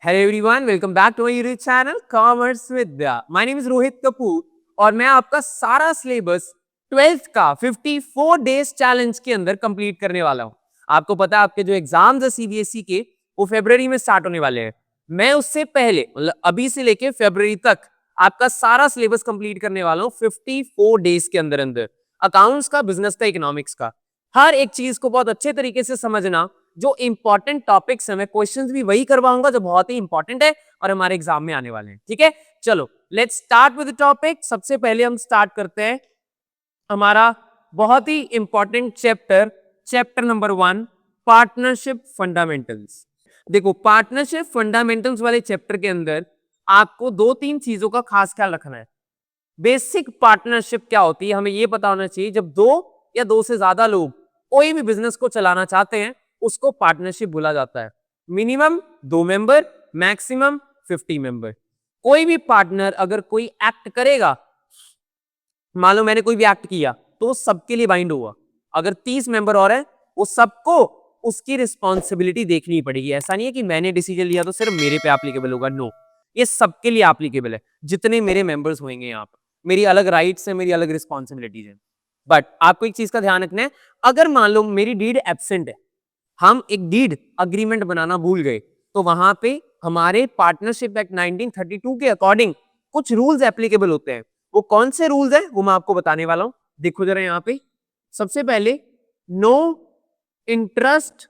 Hello everyone, welcome back to my YouTube channel commerce Vidya. My name is Rohit Kapoor और मैं आपका सारा सिलेबस 12th का 54 डेज चैलेंज के अंदर कंप्लीट करने वाला हूं। आपको पता है आपके जो एग्जाम्स है सीबीएसई के वो फरवरी में स्टार्ट होने वाले हैं। मैं उससे पहले मतलब अभी से लेके फरवरी तक आपका सारा सिलेबस कंप्लीट करने वाला हूं 54 डेज के अंदर अंदर। अकाउंट्स का, बिजनेस का, इकोनॉमिक्स का, हर एक चीज को बहुत अच्छे तरीके से समझना। जो इंपॉर्टेंट टॉपिक्स हैं मैं क्वेश्चंस भी वही करवाऊंगा जो बहुत ही इंपॉर्टेंट है और हमारे एग्जाम में आने वाले हैं। ठीक है, चलो let's start with the topic. सबसे पहले हम स्टार्ट करते हैं हमारा बहुत ही important chapter, chapter number 1, partnership fundamentals. देखो, पार्टनरशिप फंडामेंटल्स वाले चैप्टर के अंदर आपको दो तीन चीजों का खास ख्याल रखना है। बेसिक पार्टनरशिप क्या होती है हमें यह पता होना चाहिए। जब दो या दो से ज्यादा लोग कोई भी बिजनेस को चलाना चाहते हैं उसको पार्टनरशिप बोला जाता है। Minimum 2 member, maximum 50 member. कोई भी पार्टनर अगर कोई एक्ट करेगा, मान लो मैंने कोई भी एक्ट किया तो सबके लिए बाइंड हुआ। अगर 30 मेंबर और है वो सबको उसकी रिस्पॉन्सिबिलिटी देखनी पड़ेगी। ऐसा नहीं है कि मैंने डिसीजन लिया तो सिर्फ मेरे पे एप्लीकेबल होगा। नो, ये सबके लिए एप्लीकेबल है। जितने मेरे मेंबर्स होंगे यहाँ पर, मेरी अलग राइट्स है, मेरी अलग रिस्पॉन्सिबिलिटीज है। बट आपको एक चीज का ध्यान रखना है, अगर मान लो मेरी डीड एब्सेंट है, हम एक डीड अग्रीमेंट बनाना भूल गए, तो वहां पे हमारे पार्टनरशिप एक्ट 1932 के अकॉर्डिंग कुछ रूल्स एप्लीकेबल होते हैं। वो कौन से रूल्स है वो मैं आपको बताने वाला हूं। देखो जरा यहाँ पे, सबसे पहले नो इंटरेस्ट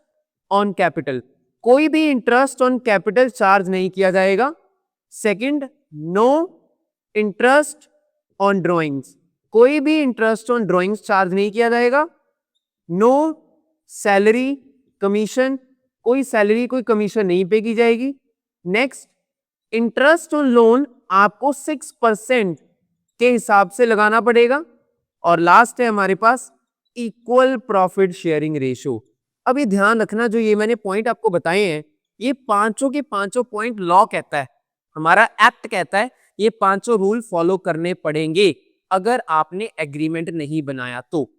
ऑन कैपिटल, कोई भी इंटरेस्ट ऑन कैपिटल चार्ज नहीं किया जाएगा। Second, no interest on drawings, कोई भी इंटरेस्ट ऑन ड्रॉइंग्स चार्ज नहीं किया जाएगा। नो सैलरी कमीशन, कोई सैलरी कोई कमीशन नहीं पे की जाएगी। नेक्स्ट, इंटरेस्ट ऑन लोन आपको 6% के हिसाब से लगाना पड़ेगा। और लास्ट है हमारे पास इक्वल प्रॉफिट शेयरिंग रेशियो। अभी ध्यान रखना, जो ये मैंने पॉइंट आपको बताए हैं ये पांचों के पांचों पॉइंट लॉ कहता है, हमारा एक्ट कहता है ये पांचों रूल फॉलो करने पड़ेंगे अगर आपने एग्रीमेंट नहीं बनाया तो।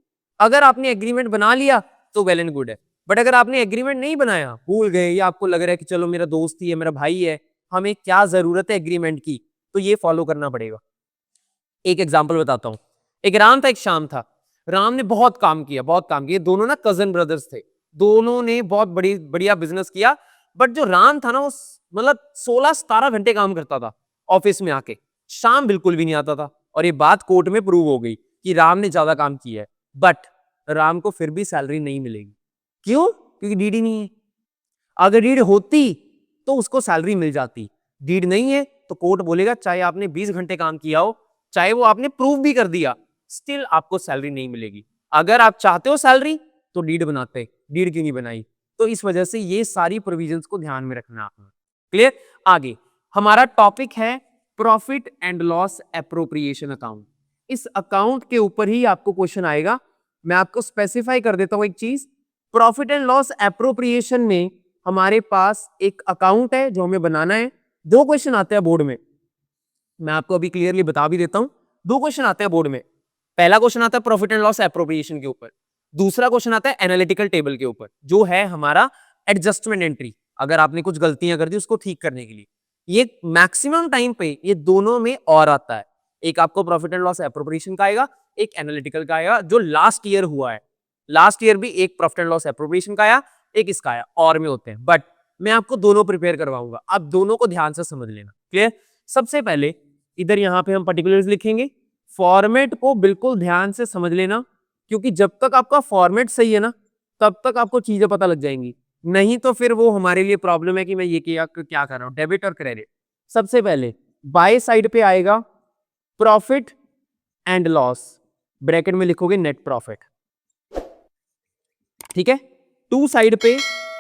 अगर आपने एग्रीमेंट बना लिया तो वेल एंड गुड है, बट अगर आपने एग्रीमेंट नहीं बनाया, भूल गए, या आपको लग रहा है कि चलो मेरा दोस्त ही है, मेरा भाई है, हमें क्या जरूरत है एग्रीमेंट की, तो ये फॉलो करना पड़ेगा। एक एग्जांपल बताता हूं। एक राम था, एक श्याम था। राम ने बहुत काम किया, बहुत काम किया। दोनों ना कजन ब्रदर्स थे, दोनों ने बहुत बढ़िया बिजनेस किया। बट जो राम था ना वो मतलब 16-17 घंटे काम करता था ऑफिस में आके, शाम बिल्कुल भी नहीं आता था। और ये बात कोर्ट में प्रूव हो गई कि राम ने ज्यादा काम किया है, बट राम को फिर भी सैलरी नहीं मिलेगी। क्यों? क्योंकि डीडी नहीं है। अगर डीड होती तो उसको सैलरी मिल जाती, डीड नहीं है तो कोर्ट बोलेगा चाहे आपने 20 घंटे काम किया हो, चाहे वो आपने प्रूव भी कर दिया, स्टिल आपको सैलरी नहीं मिलेगी। अगर आप चाहते हो सैलरी तो डीड बनाते, डीड क्यों नहीं बनाई? तो इस वजह से ये सारी प्रोविजंस को ध्यान में रखना आपने। क्लियर? आगे हमारा टॉपिक है profit and loss appropriation account. इस अकाउंट के ऊपर ही आपको क्वेश्चन आएगा। मैं आपको स्पेसिफाई कर देता हूं एक चीज, प्रॉफिट एंड लॉस एप्रोप्रिएशन में हमारे पास एक अकाउंट है जो हमें बनाना है। दो क्वेश्चन आते हैं बोर्ड में, मैं आपको अभी क्लियरली बता भी देता हूं। दो क्वेश्चन आते हैं बोर्ड में। पहला क्वेश्चन आता है प्रॉफिट एंड लॉस एप्रोप्रिएशन के ऊपर, दूसरा क्वेश्चन आता है एनालिटिकल टेबल के ऊपर, जो है हमारा एडजस्टमेंट एंट्री। अगर आपने कुछ गलतियां कर दी उसको ठीक करने के लिए। ये मैक्सिमम टाइम पे ये दोनों में और आता है। एक आपको प्रॉफिट एंड लॉस एप्रोप्रिएशन का आएगा, एक एनालिटिकल का आएगा, जो लास्ट ईयर हुआ है। लास्ट ईयर भी एक प्रॉफिट एंड लॉस एप्रोप्रिएशन का आया, एक इसका आया, और में होते हैं। बट मैं आपको दोनों प्रिपेयर करवाऊंगा, आप दोनों को ध्यान से समझ लेना। क्लियर? सबसे पहले इधर यहां पे हम पर्टिकुलर्स लिखेंगे। फॉर्मेट को बिल्कुल ध्यान से समझ लेना, क्योंकि जब तक आपका फॉर्मेट सही है ना तब तक आपको चीजें पता लग जाएंगी। नहीं तो फिर वो हमारे लिए प्रॉब्लम है कि मैं ये क्या कर रहा हूं, डेबिट और क्रेडिट। सबसे पहले बाय साइड पे आएगा प्रॉफिट एंड लॉस, ब्रैकेट में लिखोगे नेट प्रॉफिट। ठीक है? टू साइड पे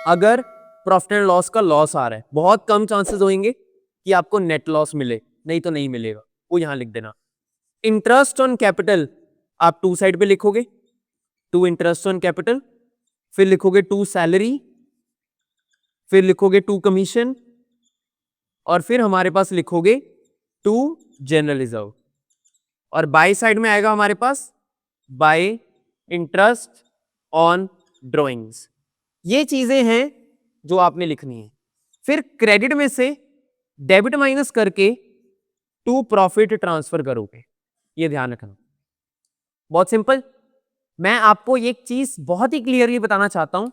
अगर प्रॉफिट एंड लॉस का लॉस आ रहा है, बहुत कम चांसेस होंगे कि आपको नेट लॉस मिले, नहीं तो नहीं मिलेगा, वो यहां लिख देना। इंटरेस्ट ऑन कैपिटल आप टू साइड पे लिखोगे, टू इंटरेस्ट ऑन कैपिटल, फिर लिखोगे टू सैलरी, फिर लिखोगे टू कमीशन, और फिर हमारे पास लिखोगे टू जनरल रिजर्व। और बाय साइड में आएगा हमारे पास बाय इंटरेस्ट ऑन ड्रॉइंग्स। ये चीजें हैं जो आपने लिखनी है। फिर क्रेडिट में से डेबिट माइनस करके टू प्रॉफिट ट्रांसफर करोगे। ये ध्यान रखना, बहुत सिंपल। मैं आपको एक चीज बहुत ही क्लियरली बताना चाहता हूं।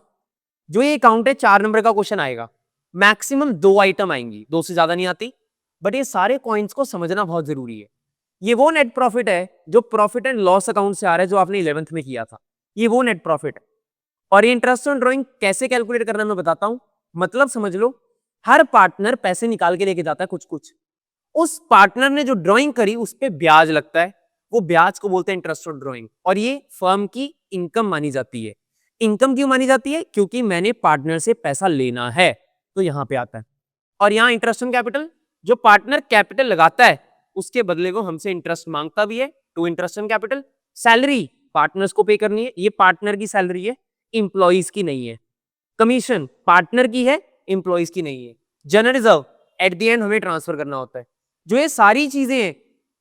जो ये अकाउंट है 4 नंबर का क्वेश्चन आएगा, मैक्सिमम 2 आइटम आएंगी, 2 से ज्यादा नहीं आती। बट ये सारे कॉइन्स को समझना बहुत जरूरी है। ये वो नेट प्रॉफिट है जो प्रॉफिट एंड लॉस अकाउंट से आ रहा है, जो आपने 11th में किया था। ये वो नेट प्रॉफिट है। और ये इंटरेस्ट ऑन ड्रॉइंग कैसे कैलकुलेट करना मैं बताता हूं। मतलब समझ लो, हर पार्टनर पैसे निकाल के लेके जाता है कुछ कुछ। उस पार्टनर ने जो ड्राइंग करी उस पे ब्याज लगता है, वो ब्याज को बोलते हैं इंटरेस्ट ऑन ड्राइंग। और ये फर्म की इनकम मानी जाती है। इनकम क्यों मानी जाती है? क्योंकि मैंने पार्टनर से पैसा लेना है, तो यहां पे आता है। और यहां इंटरेस्ट ऑन कैपिटल, जो पार्टनर कैपिटल लगाता है उसके बदले वो हमसे इंटरेस्ट मांगता भी है, two interest on capital. Salary partners को पे करनी है, ये पार्टनर की सैलरी है, इंप्लॉइज की नहीं है। कमीशन पार्टनर की है, इंप्लॉइज की नहीं है। General reserve at the end हमें ट्रांसफर करना होता है। जो ये सारी चीजें हैं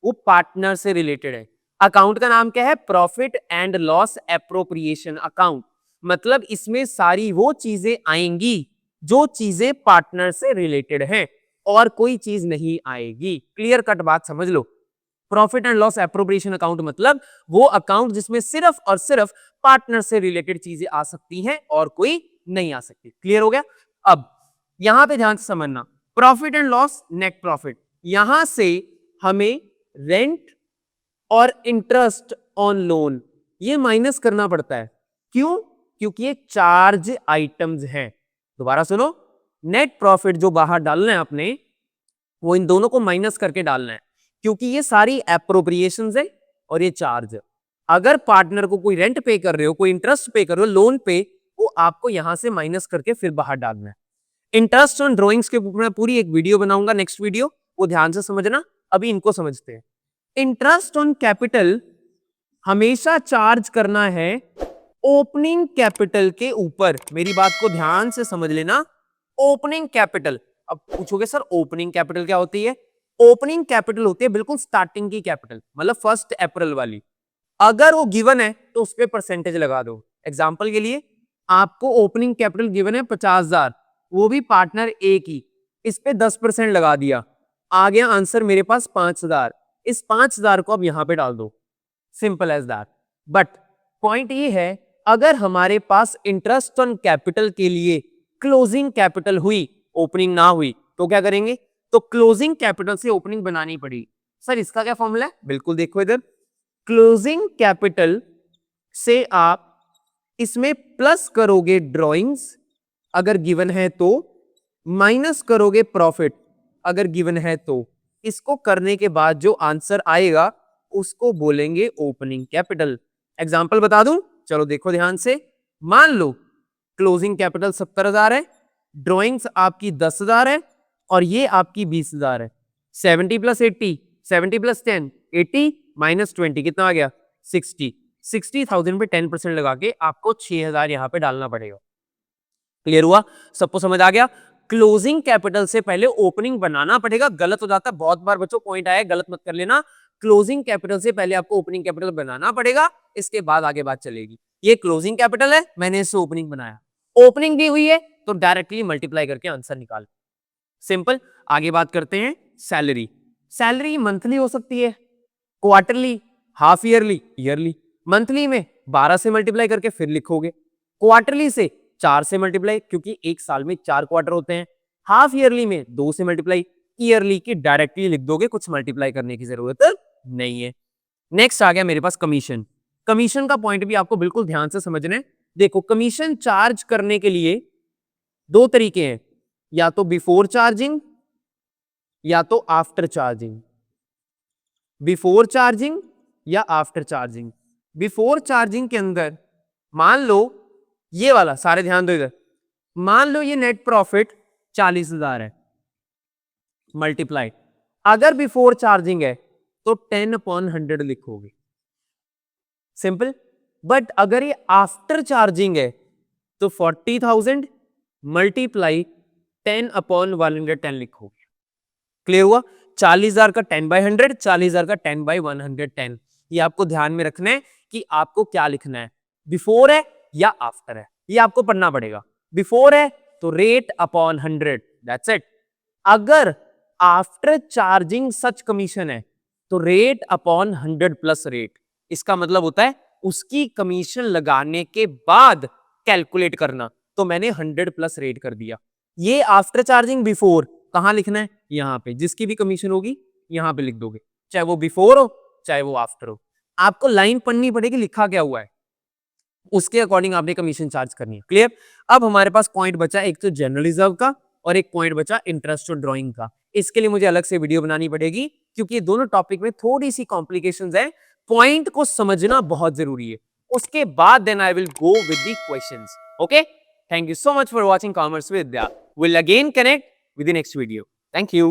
वो पार्टनर से रिलेटेड है। अकाउंट का नाम क्या है? Profit and loss appropriation account. मतलब इसमें सारी वो चीजें आएंगी जो चीजें पार्टनर से रिलेटेड हैं, और कोई चीज नहीं आएगी। क्लियर कट बात समझ लो। Profit and loss appropriation account मतलब वो अकाउंट जिसमें सिर्फ और सिर्फ पार्टनर से रिलेटेड चीजें आ सकती हैं और कोई नहीं आ सकती। क्लियर हो गया? अब यहां पे ध्यान से समझना, profit and loss net profit, यहां से हमें रेंट और इंटरेस्ट ऑन लोन ये माइनस करना पड़ता है। क्यों? क्योंकि ये चार्ज आइटम्स हैं। दोबारा सुनो, नेट प्रॉफिट जो बाहर डालना है आपने, वो इन दोनों को माइनस करके डालना है, क्योंकि ये सारी एप्रोप्रिएशंस है और ये चार्ज। अगर पार्टनर को कोई रेंट पे कर रहे हो, कोई इंटरेस्ट पे कर रहे हो, लोन पे, वो आपको यहां से माइनस करके फिर बाहर डालना है। इंटरेस्ट ऑन ड्रॉइंग्स के ऊपर मैं पूरी एक वीडियो बनाऊंगा, नेक्स्ट वीडियो, वो ध्यान से समझना। अभी इनको समझते हैं। इंटरेस्ट ऑन कैपिटल हमेशा चार्ज करना है ओपनिंग कैपिटल के ऊपर। मेरी बात को ध्यान से समझ लेना। ओपनिंग कैपिटल, अब पूछोगे सर ओपनिंग कैपिटल क्या होती है? ओपनिंग कैपिटल होती है बिल्कुल स्टार्टिंग की कैपिटल, मतलब 1 अप्रैल वाली। अगर वो गिवन है तो उस पर परसेंटेज लगा दो। एग्जाम्पल के लिए, आपको ओपनिंग कैपिटल गिवन है 50,000, वो भी पार्टनर ए की, इस पे 10% लगा दिया, आ गया आंसर मेरे पास 5,000। इस 5,000 को अब यहां पे डाल दो, simple as that. But point ये है, अगर हमारे पास इंटरेस्ट ऑन कैपिटल के लिए क्लोजिंग कैपिटल हुई, ओपनिंग ना हुई, तो क्या करेंगे? तो क्लोजिंग कैपिटल से ओपनिंग बनानी पड़ी। सर इसका क्या फॉर्मूला है? बिल्कुल देखो इधर, क्लोजिंग कैपिटल से आप इसमें प्लस करोगे ड्रॉइंग्स अगर गिवन है तो, माइनस करोगे प्रॉफिट अगर गिवन है तो। इसको करने के बाद जो आंसर आएगा उसको बोलेंगे ओपनिंग कैपिटल। एग्जांपल बता दूं, चलो देखो ध्यान से। मान लो क्लोजिंग कैपिटल 70,000 है, ड्रॉइंग्स आपकी 10,000 है, और ये आपकी 20,000 है। 70 + 80, 70 + 10, 80 - 20 कितना आ गया? 60। 60,000 पे 10% लगा के आपको 6,000 यहां पे डालना पड़ेगा। क्लियर हुआ? सबको समझ आ गया? क्लोजिंग कैपिटल से पहले ओपनिंग बनाना पड़ेगा। गलत हो जाता है बहुत बार बच्चों, पॉइंट आया, गलत मत कर लेना। क्लोजिंग कैपिटल से पहले आपको ओपनिंग कैपिटल बनाना पड़ेगा, इसके बाद आगे बात चलेगी। ये क्लोजिंग कैपिटल है, मैंने इससे ओपनिंग बनाया, ओपनिंग दी हुई है तो डायरेक्टली मल्टीप्लाई करके आंसर निकाल। सिंपल। आगे बात करते हैं सैलरी। सैलरी मंथली हो सकती है, quarterly, half yearly, yearly. Monthly में 12 से मल्टीप्लाई करके फिर लिखोगे, क्वार्टरली से 4 से मल्टीप्लाई, क्योंकि एक साल में 4 क्वार्टर होते हैं। हाफ ईयरली में 2 से मल्टीप्लाई, ईयरली की डायरेक्टली लिख दोगे, कुछ मल्टीप्लाई करने की जरूरत नहीं है। नेक्स्ट आ गया मेरे पास कमीशन। कमीशन का पॉइंट भी आपको बिल्कुल ध्यान से समझना है। देखो, कमीशन चार्ज करने के लिए 2 तरीके हैं, या तो बिफोर चार्जिंग या तो आफ्टर चार्जिंग। बिफोर चार्जिंग या आफ्टर चार्जिंग। बिफोर चार्जिंग के अंदर मान लो ये वाला, सारे ध्यान दो इधर, मान लो ये नेट प्रॉफिट 40,000 है, मल्टीप्लाई, अगर बिफोर चार्जिंग है तो 10/100 लिखोगे, सिंपल। बट अगर ये आफ्टर चार्जिंग है तो 40,000 मल्टीप्लाई 10/110 लिखोगे। क्लियर हुआ? 40,000 का 10/100, 40,000 का 10/110। ये आपको ध्यान में रखना है कि आपको क्या लिखना है, बिफोर है या आफ्टर है, ये आपको पढ़ना पड़ेगा। बिफोर है तो रेट अपॉन 100, दैट्स इट। अगर आफ्टर चार्जिंग सच कमीशन है, तो रेट अपॉन 100 प्लस रेट, इसका मतलब होता है उसकी कमीशन लगाने के बाद कैलकुलेट करना। तो मैंने 100 प्लस रेट कर दिया। ये आफ्टर चार्जिंग बिफोर कहां लिखना है? यहां पे। जिसकी भी कमीशन होगी यहां पे लिख दोगे, चाहे वो बिफोर हो चाहे वो आफ्टर हो। आपको लाइन पढ़नी पड़ेगी लिखा क्या हुआ है, उसके अकॉर्डिंग आपने कमीशन चार्ज करनी है। क्लियर? अब हमारे पास पॉइंट बचा एक तो जनरल रिजर्व का और एक पॉइंट बचा इंटरेस्ट और ड्राइंग का। इसके लिए मुझे अलग से वीडियो बनानी पड़ेगी क्योंकि ये दोनों टॉपिक में थोड़ी सी कॉम्प्लिकेशंस है। पॉइंट को समझना बहुत जरूरी है। उसके बाद then I will go with the questions. Okay, thank you so much for watching commerce with Vidya. Will again connect with the next video. Thank you.